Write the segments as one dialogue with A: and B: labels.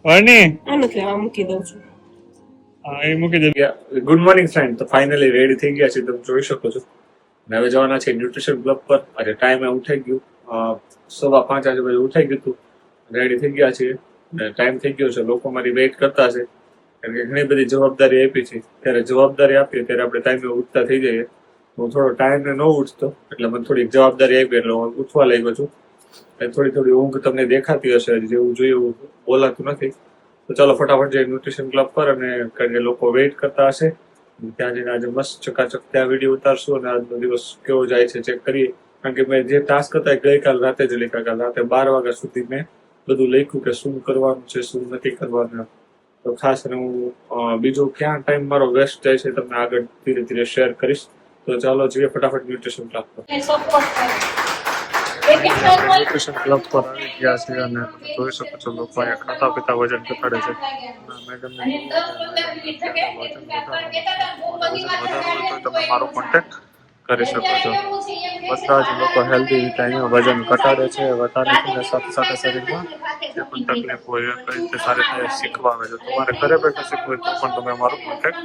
A: વર્ણી
B: આને કે આ મૂકી દઉં છું.
A: હા એ મૂકી દે. Good morning friend. તો ફાઇનલી રેડી થઈ ગયા છે, તમે જોઈ શકો છો. અને હવે જવાના છે ન્યુટ્રિશન ક્લબ પર. આજે ટાઈમે ઉઠાઈ ગયું, 5:15 આજુબાજુ ઉઠાઈ ગયું હતું. રેડી થઈ ગયા છીએ અને ટાઈમ થઈ ગયો છે. લોકો મારી વેઇટ કરતા છે કારણ કે ઘણી બધી જવાબદારી આપી છે. ત્યારે જવાબદારી આપીએ ત્યારે આપણે ટાઈમે ઉઠતા થઈ જઈએ. હું થોડો ટાઈમને ન ઉઠતો એટલે મને થોડીક જવાબદારી આપી એટલે હું ઉઠવા લાગ્યો છું. થોડી થોડી ઊંઘ તમને દેખાતી હશે, જેવું જોઈએ એવું બોલાતું નથી. તો ચાલો ફટાફટ જઈએ ન્યુટ્રિશન ક્લબ પર, અને કારણ કે લોકો વેઇટ કરતા હશે ત્યાં જઈને આજે મસ્ત ચકાચક ત્યાં વિડીયો ઉતારશું અને આજનો દિવસ કેવો જાય છે ચેક કરીએ. કારણ કે મેં જે ટાસ્ક હતા એ ગઈકાલ રાતે જ લખ્યા. કાલ રાતે 12 વાગ્યા સુધી મેં બધું લખ્યું કે શું કરવાનું છે શું નથી કરવાનું. તો ખાસ અને હું બીજો ક્યાં ટાઈમ મારો વેસ્ટ જાય છે તમને આગળ ધીરે ધીરે શેર કરીશ. તો ચાલો જઈએ ફટાફટ ન્યુટ્રિશન ક્લબ પર. ન્યુટ્રિશન ક્લબ પર આવી ગયા છે અને તમે જોઈ શકો છો લોકો અહીંયા ખાતા પીતા વજન ઘટાડે છે. મેડમ વજન વધારવું હોય તો તમે મારો કોન્ટેક્ટ કરી શકો છો. બધા જ લોકો હેલ્ધી રીતે અહીંયા વજન ઘટાડે છે, વધારે છે, સાથે સાથે શરીરમાં જે પણ તકલીફ હોય એ કઈ રીતે સારી રીતે શીખવા આવે છે. તમારે ઘરે બેઠા શીખવું હોય તો પણ તમે મારો કોન્ટેક્ટ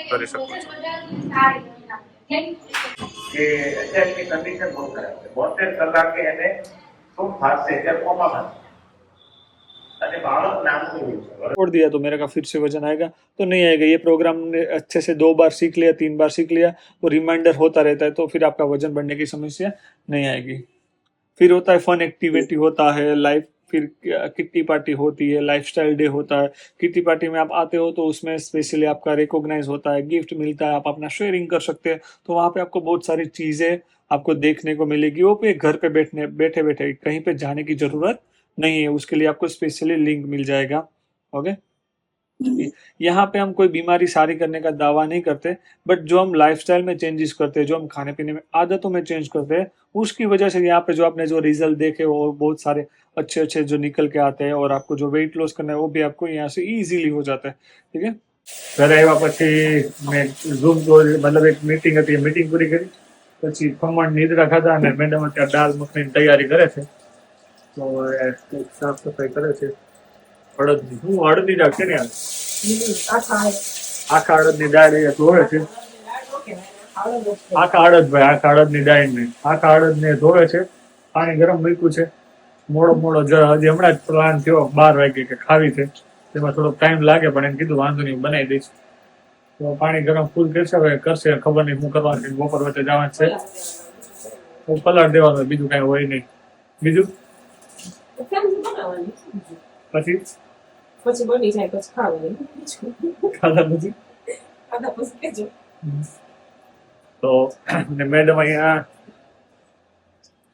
A: કરી શકો છો.
C: કે અત્યારની કન્ડિશન બહુ ખરાબ છે. 72 કલાકે એને શું થશે એટલે કોમામાં અને બાળક નાનું હોય છે.
A: छोड़ दिया तो मेरा का फिर से वजन आएगा तो नहीं आएगा. ये प्रोग्राम ने अच्छे से 2 बार सीख लिया, 3 बार सीख लिया, वो रिमाइंडर होता रहता है तो फिर आपका वजन बढ़ने की समस्या नहीं आएगी. फिर होता है फन एक्टिविटी होता है लाइफ, फिर किट्टी पार्टी होती है, लाइफस्टाइल डे होता है. किट्टी पार्टी में आप आते हो तो उसमें स्पेशली आपका रिकॉग्नाइज होता है, गिफ्ट मिलता है, आप अपना शेयरिंग कर सकते हैं. तो वहाँ पे आपको बहुत सारी चीजें आपको देखने को मिलेगी. वो पे घर पे बैठे बैठे कहीं पे जाने की जरूरत नहीं है. उसके लिए आपको स्पेशली लिंक मिल जाएगा. ओके. यहाँ पे हम कोई बीमारी सारी करने का दावा नहीं करते, बट जो हम लाइफस्टाइल में चेंजेस करते हैं, जो हम खाने पीने में आदतों में चेंज करते हैं, उसकी वजह से यहाँ पे जो आपने जो रिजल्ट देखे वो बहुत सारे अच्छे अच्छे जो निकल के आते हैं. और आपको जो वेट लॉस करना है वो भी आपको यहाँ से इजीली हो जाता है. ठीक है. ઘરે આવ્યા પછી મેં ઝૂમ મતલબ એક મીટિંગ હતી, મીટિંગ પૂરી કરી પછી ખમણ નિદ્રા ખાધા અને મેડમ અત્યારે દાળ મખણીની તૈયારી કરે છે. તો સાફ સફાઈ કરે છે. અડદની હું અડદની દાળ છે ને આખા અડદની દાળ એ ધોવે છે. આખા અડદ ભાઈ, આખા અડદની દાળ ને આખા અડદને ધોવે છે. પાણી ગરમ મૂક્યું છે. મોડો હજી હમણાં જ પ્લાન થયો 12 વાગે કે ખાવી છે. તેમાં થોડો ટાઈમ લાગે પણ એમ કીધું વાંધો નહીં બનાવી દઈશ. તો પાણી ગરમ ફૂલ કરશે, હવે કરશે ખબર નહીં શું કરવાનું છે. બપોર વચ્ચે જવાનું છે, હું પલાળ દેવાનું, બીજું કઈ હોય નહીં. બીજું પછી
B: બની જાય પછી ખાવાનું.
A: ખાધા પછી
B: કેજો.
A: તો મેડમ અહીંયા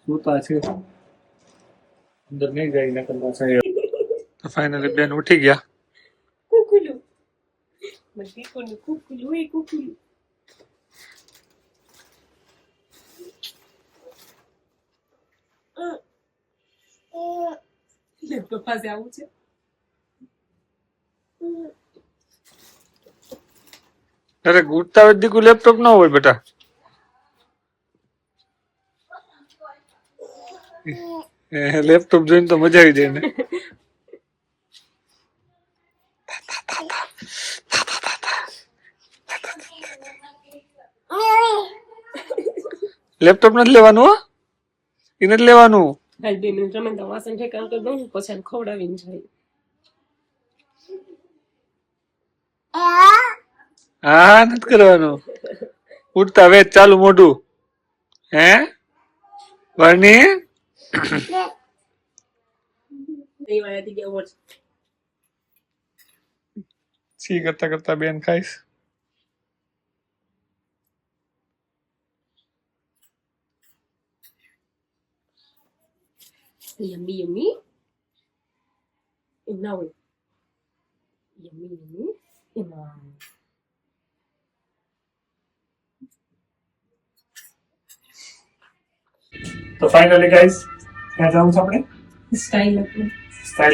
A: સુતા છે, અંદર નહીં જાય ને કરવા છે. તો ફાઇનલી બેન ઉઠી ગયા.
B: કુકુલું કુકુલું એ કુકુલું. લેપટોપ પાસે આવું છે.
A: અરે ગુટતા દીકુ લેપટોપ ના હોય બેટા. લેપટોપ જોઈને તો મજા આવી જાય ને. લેપટોપ નથી લેવાનું, હો એ નથી લેવાનું.
B: હાલ 2 મિનિટ રમે તો વાસણ ઠેકાણ કરી દઉં પછી આને ખવડાવીને જાય.
A: હા નથી કરવાનું. ઉઠતા વેચ ચાલુ મોઢું. હે વર્ણી છી કરતા કરતા બેન ખાઈશ.
B: Yummy, yummy. And now, yummy, yummy. And now.
A: તો ફાઇનલી ગાઈસ ક્યાં જવું છે આપણે?
B: સ્ટાઇલ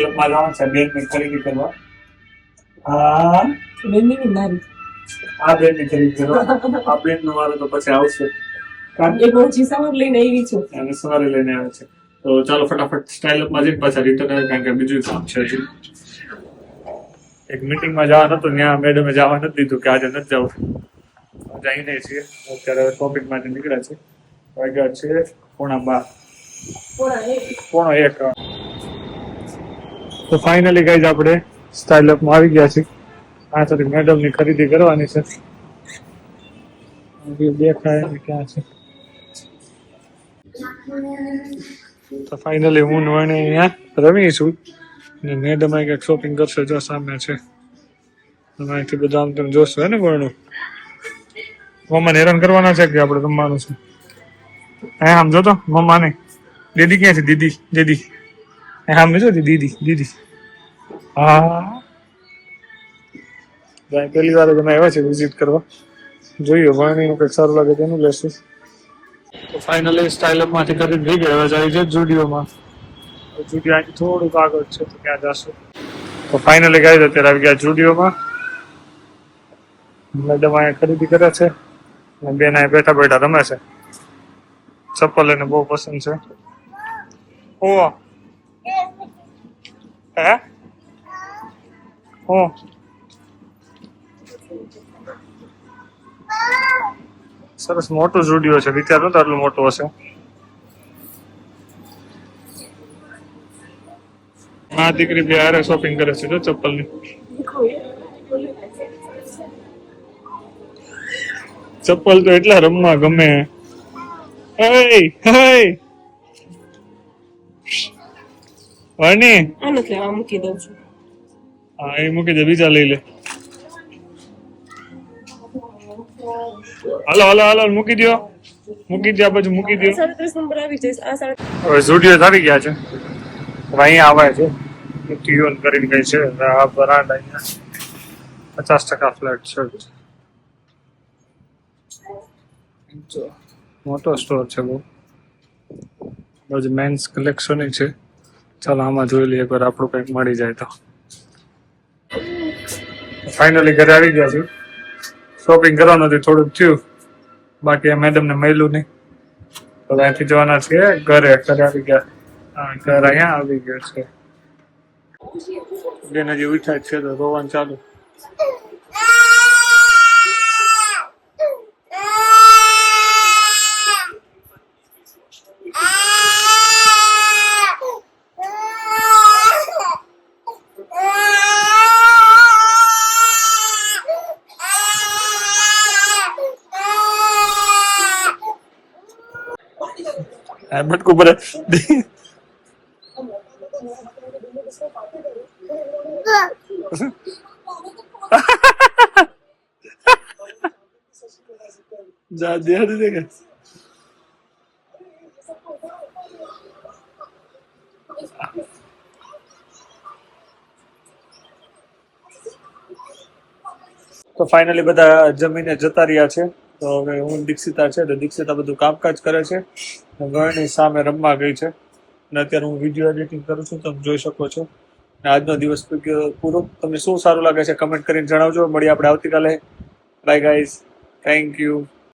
A: અપમાં જવાનું છે બેનની ખરીદી કરવા. હા
B: બેનની મારી
A: આ બેનની ખરીદી કરવા. આ બેનનો વારો તો પછી આવશે.
B: એ બહુ સવાર લઈને આવી છું.
A: અને સવારે લઈને આવે છે. તો ચાલો ફટાફટ સ્ટાઇલ અપમાં જઈને પાછા રિટર્ન આવે કારણ કે બીજું કામ છે હજી. એક મીટિંગમાં જવાનું હતું, ત્યાં મેડમે જવા નથી દીધું કે આજે નથી જવું. જઈને છીએ અત્યારે શોપિંગ માટે નીકળ્યા છે. વાગ્યા છે 12:15. તો ફાઇનલી ગાઈઝ આપણે સ્ટાઇલ અપમાં આવી ગયા છીએ. આ સાથે મેડમની ખરીદી કરવાની છે. દેખાય ને ક્યાં છે. તો ફાઇનલી હું વણે અહીંયા રમી છું ને મેડમ અહીં કંઈક શોપિંગ કરશે. જો સામે છે, અહીંથી બધું આમ તમે જોશો હે ને વર્ણું. મમ્માને હેરાન કરવાના છે કે આપણે રમવાનું છે? હા આમ જો તો મમ્મા ને દીદી ક્યાં છે? દીદી દીદી આમ જો દીદી દીદી. હા પહેલી વાર તમે આવ્યા છે વિઝિટ કરવા. જોઈએ વર્ણીનું કંઈક સારું લાગે તેનું લેશું. તો ફાઇનલી સ્ટાઇલ અપમાંથી ખરીદ થઈ ગયા. હવે જાય છે જુડિયોમાં. જુડિયો અહીંથી થોડુંક આગળ છે તો ત્યાં જશું. તો ફાઇનલી ગાઈઝ અત્યારે આવી ગયા જુડિયોમાં. મેડમ અહીંયા ખરીદી કરે છે અને બેન અહીંયા બેઠા બેઠા રમે છે. ચપ્પલ એને બહુ પસંદ છે. ઓ હે ઓ સરસ મોટો જુડિયો છે. વિચાર નતો આટલું મોટું હશે. આ દીકરી બે હારે શોપિંગ કરે છે જો ચપ્પલની. ચપ્પલ તો એટલા રમવા ગમે. વર્ણી
B: મૂકી દઉં છું.
A: હા એ મૂકી દે, બીજા લઈ લે. હાલો હાલો હાલો મૂકી દો, મૂકી દો આ બાજુ મૂકી દો.
B: 37 નંબર આવી જશે. આ
A: હવે સ્ટુડિયો આવી ગયા છે. હવે અહીંયા આવે છે ટ્યુન કરીને કઈ છે. આ બ્રાન્ડ અહીંયા 50% ફ્લેટ છે. મોટો સ્ટોર છે બહુ. બધું મેન્સ કલેક્શન છે. ચાલો આમાં જોઈ લઈએ એકવાર આપણું કંઈક મળી જાય તો. ફાઇનલી ઘરે આવી ગયા છે. શોપિંગ કરવાનું હતું થોડુંક થયું, બાકી આ મેડમને મળ્યું નહીં. તો અહીંથી જવાના છીએ ઘરે. ઘરે આવી ગયા. હા ઘર અહીંયા આવી ગયો છે. બેન હજી ઉઠાય છે તો રોવાનું ચાલુ. બટકું પડે. જા દે દે કે તો ફાઇનલી બધા જમીને જતા રહ્યા છે. તો હવે હું દીક્ષિતા છે તો દીક્ષિતા બધું કામકાજ કરે છે. વર્ણી સામે રમવા ગઈ છે અને અત્યારે હું વિડીયો એડિટિંગ કરું છું. તમે જોઈ શકો છો. આજનો દિવસ પૂરો. તમને શું સારું લાગે છે કમેન્ટ કરીને જણાવજો. મળીએ આપણે આવતીકાલે. By guys, thank you.